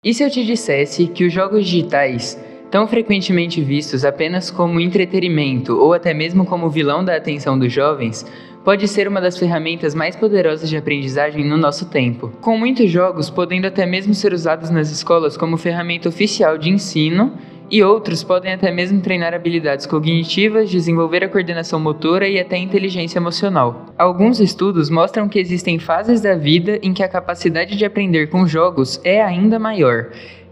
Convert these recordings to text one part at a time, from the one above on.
E se eu te dissesse que os jogos digitais, tão frequentemente vistos apenas como entretenimento ou até mesmo como vilão da atenção dos jovens, pode ser uma das ferramentas mais poderosas de aprendizagem no nosso tempo, com muitos jogos podendo até mesmo ser usados nas escolas como ferramenta oficial de ensino, e outros podem até mesmo treinar habilidades cognitivas, desenvolver a coordenação motora e até a inteligência emocional. Alguns estudos mostram que existem fases da vida em que a capacidade de aprender com jogos é ainda maior.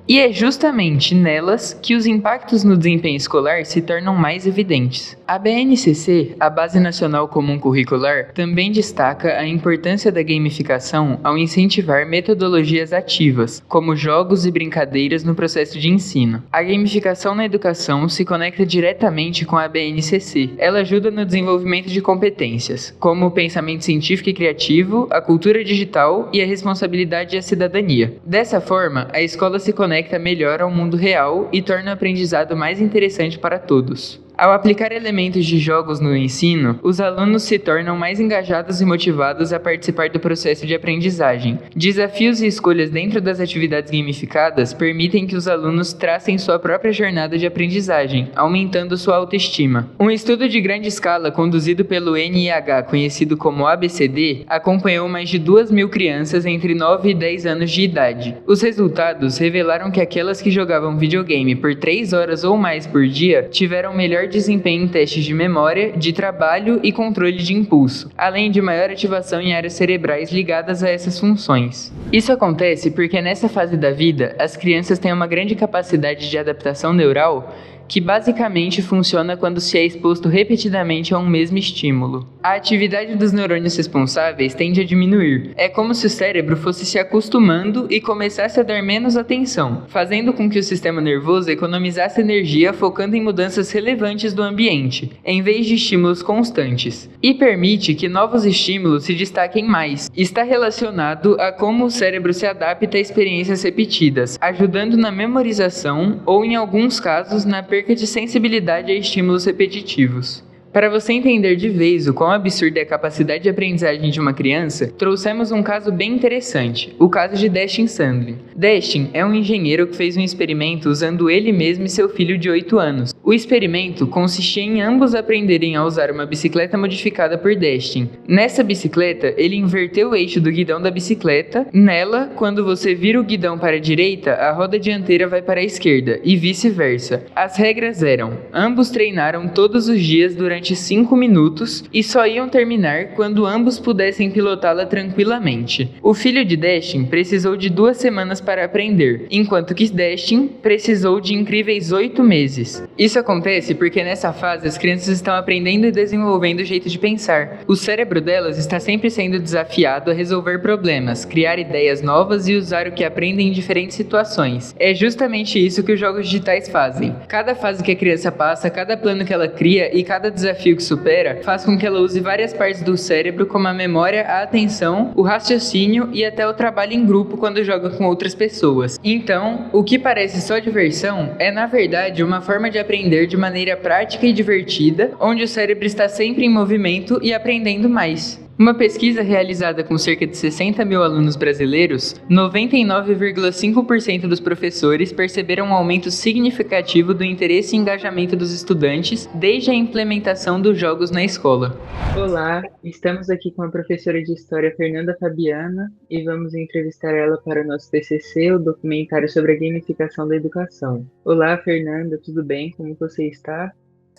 E é justamente nelas que os impactos no desempenho escolar se tornam mais evidentes. A BNCC, a Base Nacional Comum Curricular, também destaca a importância da gamificação ao incentivar metodologias ativas, como jogos e brincadeiras no processo de ensino. A gamificação na educação se conecta diretamente com a BNCC. Ela ajuda no desenvolvimento de competências, como o pensamento científico e criativo, a cultura digital e a responsabilidade e a cidadania. Dessa forma, a escola se conecta melhor ao mundo real e torna o aprendizado mais interessante para todos. Ao aplicar elementos de jogos no ensino, os alunos se tornam mais engajados e motivados a participar do processo de aprendizagem. Desafios e escolhas dentro das atividades gamificadas permitem que os alunos tracem sua própria jornada de aprendizagem, aumentando sua autoestima. Um estudo de grande escala conduzido pelo NIH, conhecido como ABCD, acompanhou mais de 2.000 crianças entre 9 e 10 anos de idade. Os resultados revelaram que aquelas que jogavam videogame por 3 horas ou mais por dia tiveram melhor desempenho em testes de memória, de trabalho e controle de impulso, além de maior ativação em áreas cerebrais ligadas a essas funções. Isso acontece porque nessa fase da vida, as crianças têm uma grande capacidade de adaptação neural que basicamente funciona quando se é exposto repetidamente a um mesmo estímulo. A atividade dos neurônios responsáveis tende a diminuir. É como se o cérebro fosse se acostumando e começasse a dar menos atenção, fazendo com que o sistema nervoso economizasse energia focando em mudanças relevantes do ambiente, em vez de estímulos constantes, e permite que novos estímulos se destaquem mais. Está relacionado a como o cérebro se adapta a experiências repetidas, ajudando na memorização ou, em alguns casos, na perca de sensibilidade a estímulos repetitivos. Para você entender de vez o quão absurda é a capacidade de aprendizagem de uma criança, trouxemos um caso bem interessante, o caso de Destin Sandlin. Destin é um engenheiro que fez um experimento usando ele mesmo e seu filho de 8 anos. O experimento consistia em ambos aprenderem a usar uma bicicleta modificada por Destin. Nessa bicicleta, ele inverteu o eixo do guidão da bicicleta. Nela, quando você vira o guidão para a direita, a roda dianteira vai para a esquerda, e vice-versa. As regras eram: ambos treinaram todos os dias durante 5 minutos e só iam terminar quando ambos pudessem pilotá-la tranquilamente. O filho de Destin precisou de 2 semanas para aprender, enquanto que Destin precisou de incríveis 8 meses. Isso acontece porque nessa fase as crianças estão aprendendo e desenvolvendo o jeito de pensar. O cérebro delas está sempre sendo desafiado a resolver problemas, criar ideias novas e usar o que aprendem em diferentes situações. É justamente isso que os jogos digitais fazem. Cada fase que a criança passa, cada plano que ela cria e cada desafio que supera faz com que ela use várias partes do cérebro, como a memória, a atenção, o raciocínio e até o trabalho em grupo quando joga com outras pessoas. Então, o que parece só diversão é na verdade uma forma de aprender de maneira prática e divertida, onde o cérebro está sempre em movimento e aprendendo mais. Uma pesquisa realizada com cerca de 60.000 alunos brasileiros, 99,5% dos professores perceberam um aumento significativo do interesse e engajamento dos estudantes desde a implementação dos jogos na escola. Olá, estamos aqui com a professora de História Fernanda Fabiana e vamos entrevistar ela para o nosso TCC, o documentário sobre a gamificação da educação. Olá, Fernanda, tudo bem? Como você está?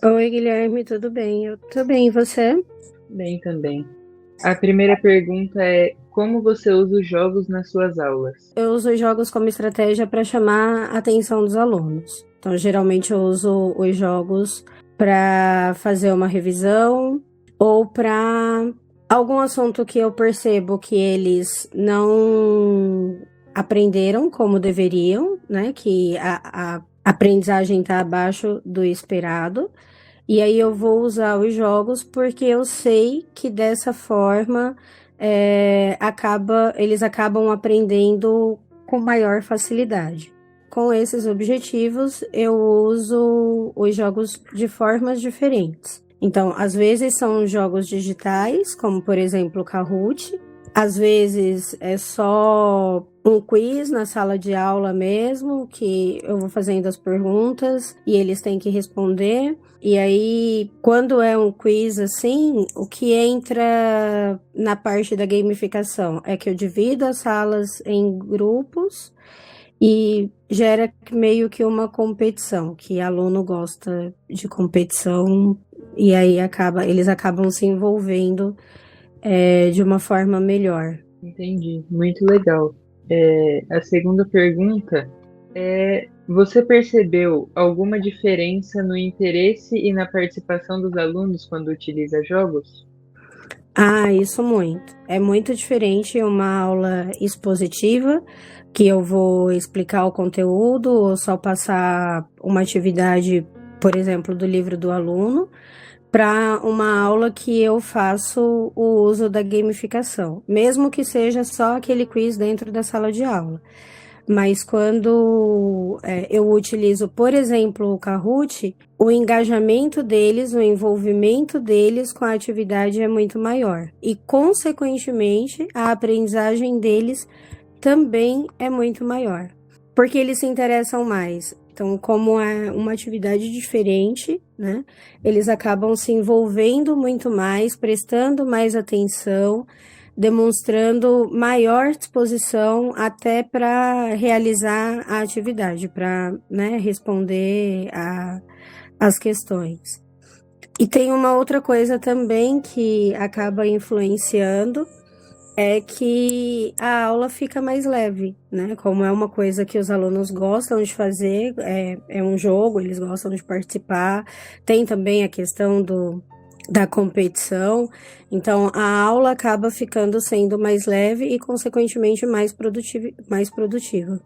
Oi, Guilherme, tudo bem? Eu tô bem, e você? Bem também. A primeira pergunta é: como você usa os jogos nas suas aulas? Eu uso os jogos como estratégia para chamar a atenção dos alunos. Então, geralmente eu uso os jogos para fazer uma revisão ou para algum assunto que eu percebo que eles não aprenderam como deveriam, né? Que a aprendizagem está abaixo do esperado. E aí eu vou usar os jogos porque eu sei que dessa forma eles acabam aprendendo com maior facilidade. Com esses objetivos, eu uso os jogos de formas diferentes. Então, às vezes são jogos digitais, como por exemplo o Kahoot, Às vezes é só um quiz na sala de aula mesmo, que eu vou fazendo as perguntas e eles têm que responder. E aí, quando é um quiz assim, o que entra na parte da gamificação é que eu divido as salas em grupos e gera meio que uma competição, que aluno gosta de competição e aí eles acabam se envolvendo de uma forma melhor. Entendi, muito legal. A segunda pergunta é: você percebeu alguma diferença no interesse e na participação dos alunos quando utiliza jogos? Ah, isso muito. É muito diferente uma aula expositiva, que eu vou explicar o conteúdo ou só passar uma atividade, por exemplo, do livro do aluno, para uma aula que eu faço o uso da gamificação, mesmo que seja só aquele quiz dentro da sala de aula. Mas quando eu utilizo, por exemplo, o Kahoot, o engajamento deles, o envolvimento deles com a atividade é muito maior. E, consequentemente, a aprendizagem deles também é muito maior. Porque eles se interessam mais. Então, como é uma atividade diferente, né? Eles acabam se envolvendo muito mais, prestando mais atenção, demonstrando maior disposição até para realizar a atividade, para, né, responder as questões. E tem uma outra coisa também que acaba influenciando, é que a aula fica mais leve, né? Como é uma coisa que os alunos gostam de fazer, é um jogo, eles gostam de participar. Tem também a questão da competição. Então, a aula acaba sendo mais leve e, consequentemente, mais produtiva.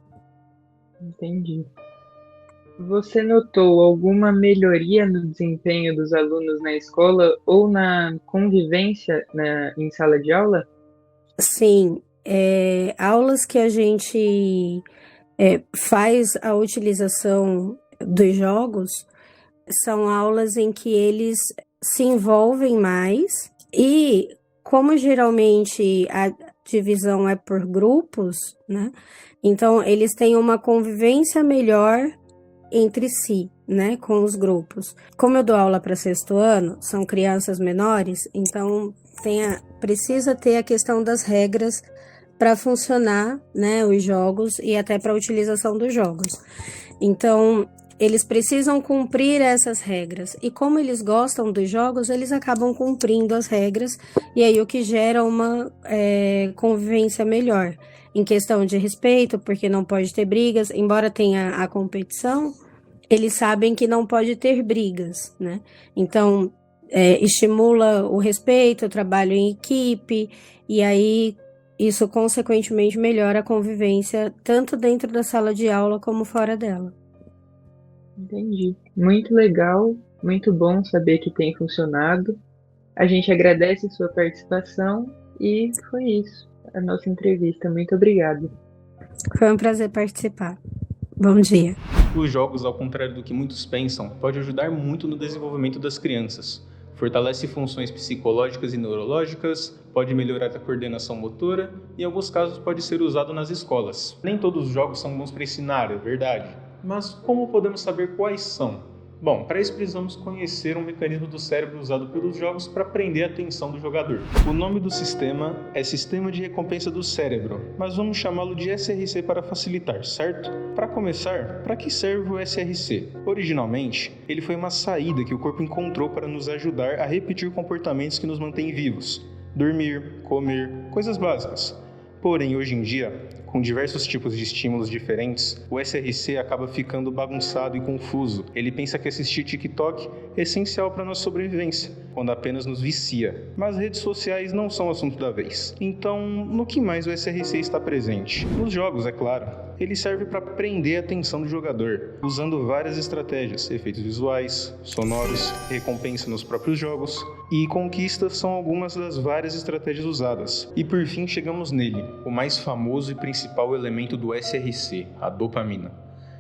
Entendi. Você notou alguma melhoria no desempenho dos alunos na escola ou na convivência em sala de aula? Sim, aulas que a gente faz a utilização dos jogos são aulas em que eles se envolvem mais e, como geralmente a divisão é por grupos, né? Então, eles têm uma convivência melhor entre si, né, com os grupos. Como eu dou aula para sexto ano, são crianças menores, então precisa ter a questão das regras para funcionar, né, os jogos e até para a utilização dos jogos. Então, eles precisam cumprir essas regras. E como eles gostam dos jogos, eles acabam cumprindo as regras. E aí o que gera uma convivência melhor. Em questão de respeito, porque não pode ter brigas. Embora tenha a competição, eles sabem que não pode ter brigas, né? Então, estimula o respeito, o trabalho em equipe. E aí, isso consequentemente melhora a convivência, tanto dentro da sala de aula como fora dela. Entendi. Muito legal, muito bom saber que tem funcionado. A gente agradece sua participação e foi isso, a nossa entrevista. Muito obrigado. Foi um prazer participar. Bom dia. Os jogos, ao contrário do que muitos pensam, podem ajudar muito no desenvolvimento das crianças. Fortalece funções psicológicas e neurológicas, pode melhorar a coordenação motora e, em alguns casos, pode ser usado nas escolas. Nem todos os jogos são bons para ensinar, é verdade. Mas como podemos saber quais são? Bom, para isso precisamos conhecer um mecanismo do cérebro usado pelos jogos para prender a atenção do jogador. O nome do sistema é Sistema de Recompensa do Cérebro, mas vamos chamá-lo de SRC para facilitar, certo? Para começar, para que serve o SRC? Originalmente, ele foi uma saída que o corpo encontrou para nos ajudar a repetir comportamentos que nos mantêm vivos. Dormir, comer, coisas básicas. Porém, hoje em dia, com diversos tipos de estímulos diferentes, o SRC acaba ficando bagunçado e confuso. Ele pensa que assistir TikTok é essencial para nossa sobrevivência, quando apenas nos vicia. Mas redes sociais não são o assunto da vez. Então, no que mais o SRC está presente? Nos jogos, é claro. Ele serve para prender a atenção do jogador, usando várias estratégias, efeitos visuais, sonoros, recompensa nos próprios jogos, e conquistas são algumas das várias estratégias usadas. E por fim chegamos nele, o mais famoso e principal elemento do SRC, a dopamina.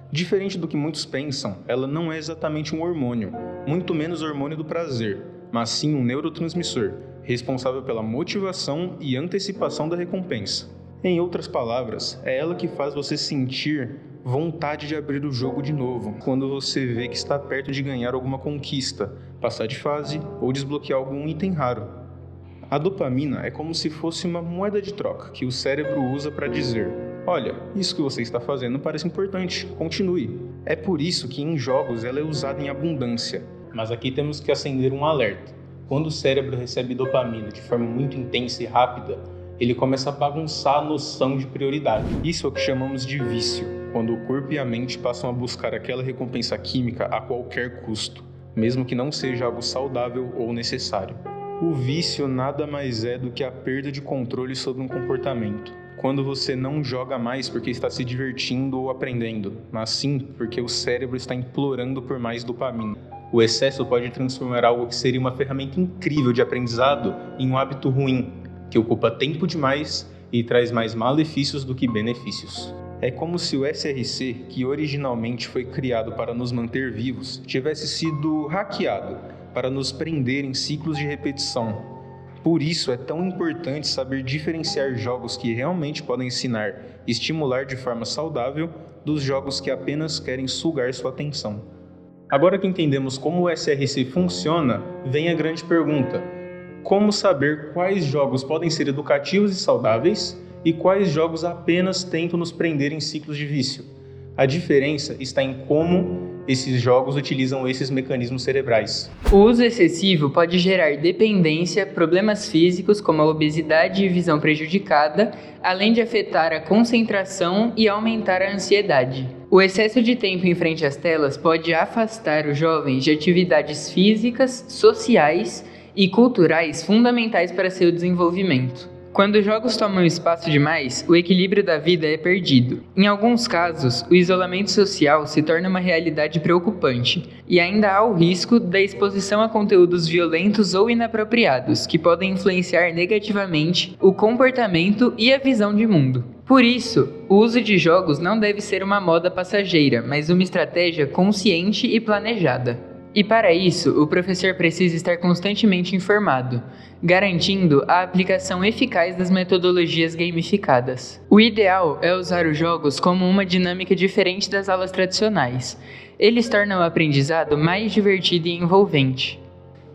Diferente do que muitos pensam, ela não é exatamente um hormônio, muito menos hormônio do prazer. mas sim um neurotransmissor, responsável pela motivação e antecipação da recompensa. Em outras palavras, é ela que faz você sentir vontade de abrir o jogo de novo, quando você vê que está perto de ganhar alguma conquista, passar de fase ou desbloquear algum item raro. A dopamina é como se fosse uma moeda de troca que o cérebro usa para dizer: olha, isso que você está fazendo parece importante, continue. É por isso que em jogos ela é usada em abundância. Mas aqui temos que acender um alerta. Quando o cérebro recebe dopamina de forma muito intensa e rápida, ele começa a bagunçar a noção de prioridade. Isso é o que chamamos de vício, quando o corpo e a mente passam a buscar aquela recompensa química a qualquer custo, mesmo que não seja algo saudável ou necessário. O vício nada mais é do que a perda de controle sobre um comportamento. Quando você não joga mais porque está se divertindo ou aprendendo, mas sim porque o cérebro está implorando por mais dopamina. O excesso pode transformar algo que seria uma ferramenta incrível de aprendizado em um hábito ruim, que ocupa tempo demais e traz mais malefícios do que benefícios. É como se o SRC, que originalmente foi criado para nos manter vivos, tivesse sido hackeado para nos prender em ciclos de repetição. Por isso é tão importante saber diferenciar jogos que realmente podem ensinar e estimular de forma saudável dos jogos que apenas querem sugar sua atenção. Agora que entendemos como o SRC funciona, vem a grande pergunta: como saber quais jogos podem ser educativos e saudáveis e quais jogos apenas tentam nos prender em ciclos de vício? A diferença está em como esses jogos utilizam esses mecanismos cerebrais. O uso excessivo pode gerar dependência, problemas físicos como a obesidade e visão prejudicada, além de afetar a concentração e aumentar a ansiedade. O excesso de tempo em frente às telas pode afastar os jovens de atividades físicas, sociais e culturais fundamentais para seu desenvolvimento. Quando os jogos tomam espaço demais, o equilíbrio da vida é perdido. Em alguns casos, o isolamento social se torna uma realidade preocupante, e ainda há o risco da exposição a conteúdos violentos ou inapropriados, que podem influenciar negativamente o comportamento e a visão de mundo. Por isso, o uso de jogos não deve ser uma moda passageira, mas uma estratégia consciente e planejada. E para isso, o professor precisa estar constantemente informado, garantindo a aplicação eficaz das metodologias gamificadas. O ideal é usar os jogos como uma dinâmica diferente das aulas tradicionais. Eles tornam o aprendizado mais divertido e envolvente.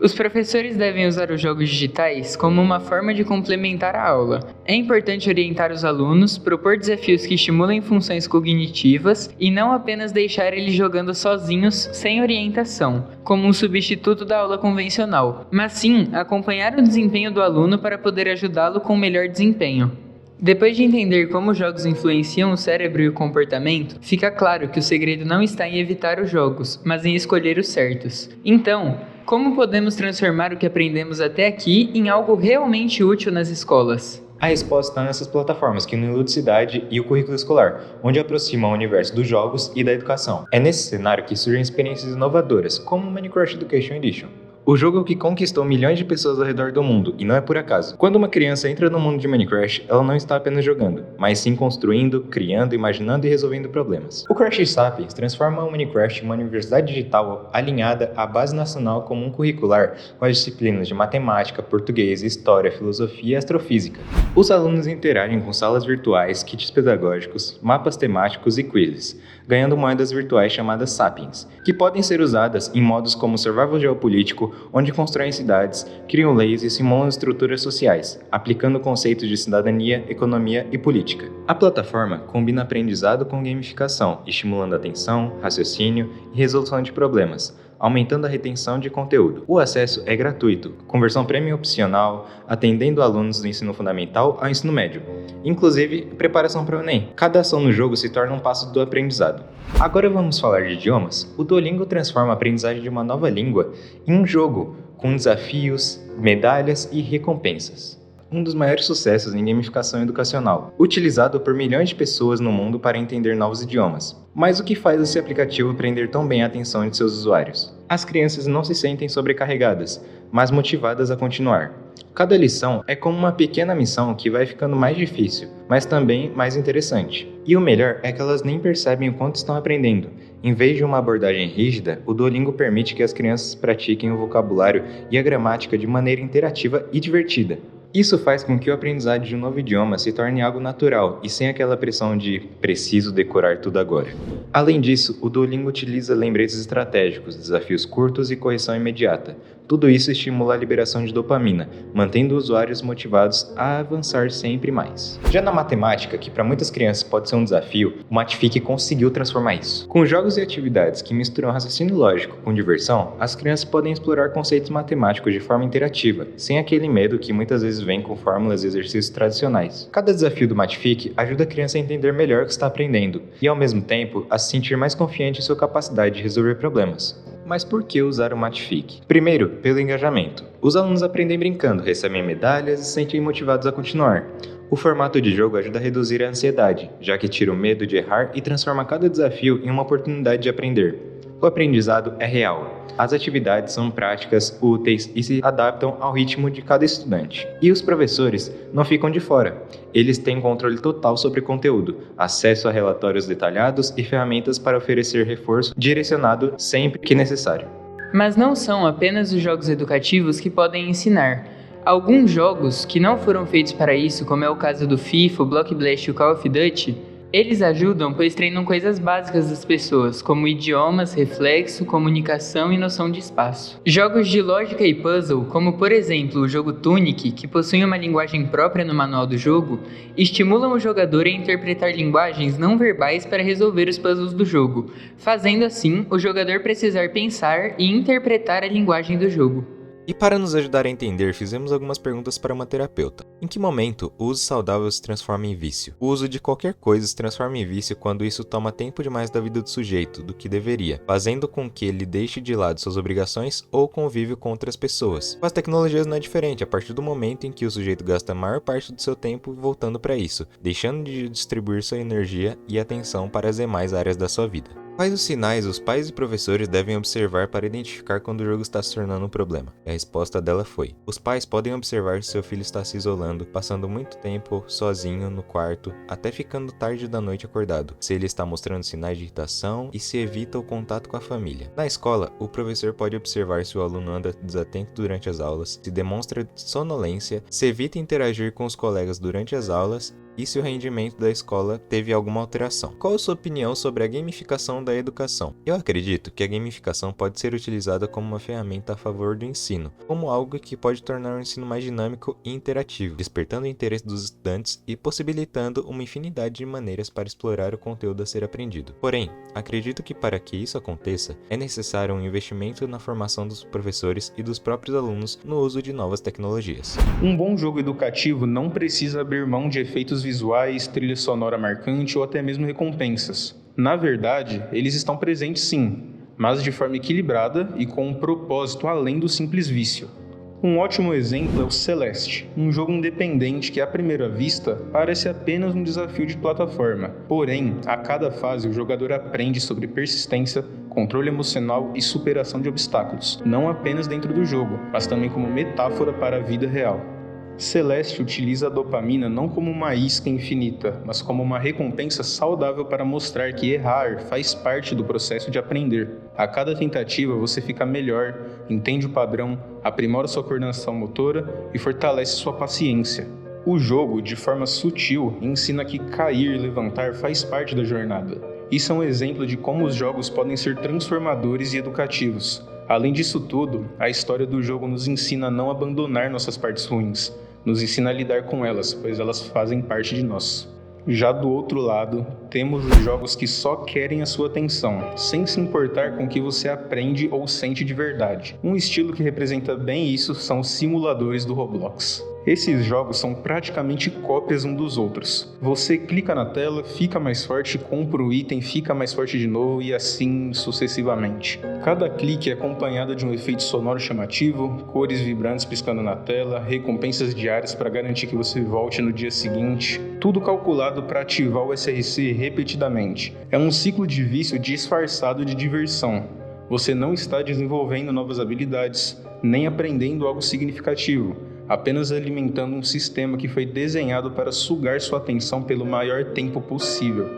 Os professores devem usar os jogos digitais como uma forma de complementar a aula. É importante orientar os alunos, propor desafios que estimulem funções cognitivas e não apenas deixar eles jogando sozinhos, sem orientação, como um substituto da aula convencional, mas sim acompanhar o desempenho do aluno para poder ajudá-lo com o melhor desempenho. Depois de entender como os jogos influenciam o cérebro e o comportamento, fica claro que o segredo não está em evitar os jogos, mas em escolher os certos. Então, como podemos transformar o que aprendemos até aqui em algo realmente útil nas escolas? A resposta está nessas plataformas que unem ludicidade e o currículo escolar, onde aproximam o universo dos jogos e da educação. É nesse cenário que surgem experiências inovadoras, como o Minecraft Education Edition. O jogo é o que conquistou milhões de pessoas ao redor do mundo, e não é por acaso. Quando uma criança entra no mundo de Minecraft, ela não está apenas jogando, mas sim construindo, criando, imaginando e resolvendo problemas. O Crash Sapiens transforma o Minecraft em uma universidade digital alinhada à base nacional comum curricular, com as disciplinas de matemática, português, história, filosofia e astrofísica. Os alunos interagem com salas virtuais, kits pedagógicos, mapas temáticos e quizzes, ganhando moedas virtuais chamadas Sapiens, que podem ser usadas em modos como Survival Geopolítico, onde constroem cidades, criam leis e simulam estruturas sociais, aplicando conceitos de cidadania, economia e política. A plataforma combina aprendizado com gamificação, estimulando atenção, raciocínio e resolução de problemas, aumentando a retenção de conteúdo. O acesso é gratuito, com versão premium opcional, atendendo alunos do ensino fundamental ao ensino médio, inclusive preparação para o Enem. Cada ação no jogo se torna um passo do aprendizado. Agora vamos falar de idiomas. O Duolingo transforma a aprendizagem de uma nova língua em um jogo, com desafios, medalhas e recompensas. Um dos maiores sucessos em gamificação educacional, utilizado por milhões de pessoas no mundo para entender novos idiomas. Mas o que faz esse aplicativo prender tão bem a atenção de seus usuários? As crianças não se sentem sobrecarregadas, mas motivadas a continuar. Cada lição é como uma pequena missão que vai ficando mais difícil, mas também mais interessante. E o melhor é que elas nem percebem o quanto estão aprendendo. Em vez de uma abordagem rígida, o Duolingo permite que as crianças pratiquem o vocabulário e a gramática de maneira interativa e divertida. Isso faz com que o aprendizado de um novo idioma se torne algo natural e sem aquela pressão de preciso decorar tudo agora. Além disso, o Duolingo utiliza lembretes estratégicos, desafios curtos e correção imediata. Tudo isso estimula a liberação de dopamina, mantendo os usuários motivados a avançar sempre mais. Já na matemática, que para muitas crianças pode ser um desafio, o Matific conseguiu transformar isso. Com jogos e atividades que misturam raciocínio lógico com diversão, as crianças podem explorar conceitos matemáticos de forma interativa, sem aquele medo que muitas vezes vem com fórmulas e exercícios tradicionais. Cada desafio do Matific ajuda a criança a entender melhor o que está aprendendo e, ao mesmo tempo, a se sentir mais confiante em sua capacidade de resolver problemas. Mas por que usar o Matific? Primeiro, pelo engajamento. Os alunos aprendem brincando, recebem medalhas e se sentem motivados a continuar. O formato de jogo ajuda a reduzir a ansiedade, já que tira o medo de errar e transforma cada desafio em uma oportunidade de aprender. O aprendizado é real. As atividades são práticas, úteis e se adaptam ao ritmo de cada estudante. E os professores não ficam de fora. Eles têm controle total sobre o conteúdo, acesso a relatórios detalhados e ferramentas para oferecer reforço direcionado sempre que necessário. Mas não são apenas os jogos educativos que podem ensinar. Alguns jogos que não foram feitos para isso, como é o caso do FIFA, o Block Blast e o Call of Duty, eles ajudam pois treinam coisas básicas das pessoas, como idiomas, reflexo, comunicação e noção de espaço. Jogos de lógica e puzzle, como por exemplo o jogo Tunic, que possui uma linguagem própria no manual do jogo, estimulam o jogador a interpretar linguagens não verbais para resolver os puzzles do jogo, fazendo assim o jogador precisar pensar e interpretar a linguagem do jogo. E para nos ajudar a entender, fizemos algumas perguntas para uma terapeuta. Em que momento o uso saudável se transforma em vício? O uso de qualquer coisa se transforma em vício quando isso toma tempo demais da vida do sujeito do que deveria, fazendo com que ele deixe de lado suas obrigações ou convívio com outras pessoas. Com as tecnologias não é diferente, a partir do momento em que o sujeito gasta a maior parte do seu tempo voltando para isso, deixando de distribuir sua energia e atenção para as demais áreas da sua vida. Quais os sinais os pais e professores devem observar para identificar quando o jogo está se tornando um problema? A resposta dela foi: os pais podem observar se seu filho está se isolando, passando muito tempo sozinho no quarto, até ficando tarde da noite acordado, se ele está mostrando sinais de irritação e se evita o contato com a família. Na escola, o professor pode observar se o aluno anda desatento durante as aulas, se demonstra sonolência, se evita interagir com os colegas durante as aulas e se o rendimento da escola teve alguma alteração. Qual a sua opinião sobre a gamificação da educação? Eu acredito que a gamificação pode ser utilizada como uma ferramenta a favor do ensino, como algo que pode tornar o ensino mais dinâmico e interativo, despertando o interesse dos estudantes e possibilitando uma infinidade de maneiras para explorar o conteúdo a ser aprendido. Porém, acredito que para que isso aconteça, é necessário um investimento na formação dos professores e dos próprios alunos no uso de novas tecnologias. Um bom jogo educativo não precisa abrir mão de efeitos visuais, trilha sonora marcante ou até mesmo recompensas. Na verdade, eles estão presentes sim, mas de forma equilibrada e com um propósito além do simples vício. Um ótimo exemplo é o Celeste, um jogo independente que à primeira vista parece apenas um desafio de plataforma. Porém, a cada fase o jogador aprende sobre persistência, controle emocional e superação de obstáculos, não apenas dentro do jogo, mas também como metáfora para a vida real. Celeste utiliza a dopamina não como uma isca infinita, mas como uma recompensa saudável para mostrar que errar faz parte do processo de aprender. A cada tentativa você fica melhor, entende o padrão, aprimora sua coordenação motora e fortalece sua paciência. O jogo, de forma sutil, ensina que cair e levantar faz parte da jornada. Isso é um exemplo de como os jogos podem ser transformadores e educativos. Além disso tudo, a história do jogo nos ensina a não abandonar nossas partes ruins, nos ensina a lidar com elas, pois elas fazem parte de nós. Já do outro lado, temos os jogos que só querem a sua atenção, sem se importar com o que você aprende ou sente de verdade. Um estilo que representa bem isso são os simuladores do Roblox. Esses jogos são praticamente cópias um dos outros. Você clica na tela, fica mais forte, compra o item, fica mais forte de novo e assim sucessivamente. Cada clique é acompanhado de um efeito sonoro chamativo, cores vibrantes piscando na tela, recompensas diárias para garantir que você volte no dia seguinte. Tudo calculado para ativar o SRC repetidamente. É um ciclo de vício disfarçado de diversão. Você não está desenvolvendo novas habilidades, nem aprendendo algo significativo. apenas alimentando um sistema que foi desenhado para sugar sua atenção pelo maior tempo possível.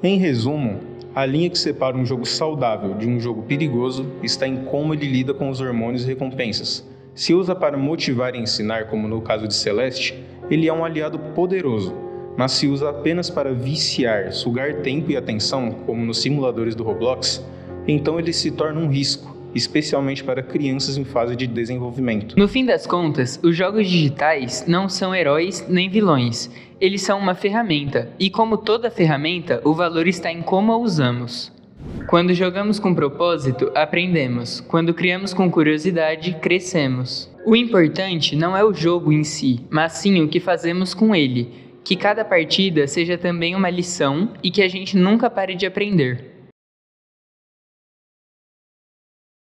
Em resumo, a linha que separa um jogo saudável de um jogo perigoso está em como ele lida com os hormônios e recompensas. Se usa para motivar e ensinar, como no caso de Celeste, ele é um aliado poderoso, mas se usa apenas para viciar, sugar tempo e atenção, como nos simuladores do Roblox, então ele se torna um risco, especialmente para crianças em fase de desenvolvimento. No fim das contas, os jogos digitais não são heróis nem vilões. Eles são uma ferramenta, e como toda ferramenta, o valor está em como a usamos. Quando jogamos com propósito, aprendemos. Quando criamos com curiosidade, crescemos. O importante não é o jogo em si, mas sim o que fazemos com ele. Que cada partida seja também uma lição e que a gente nunca pare de aprender.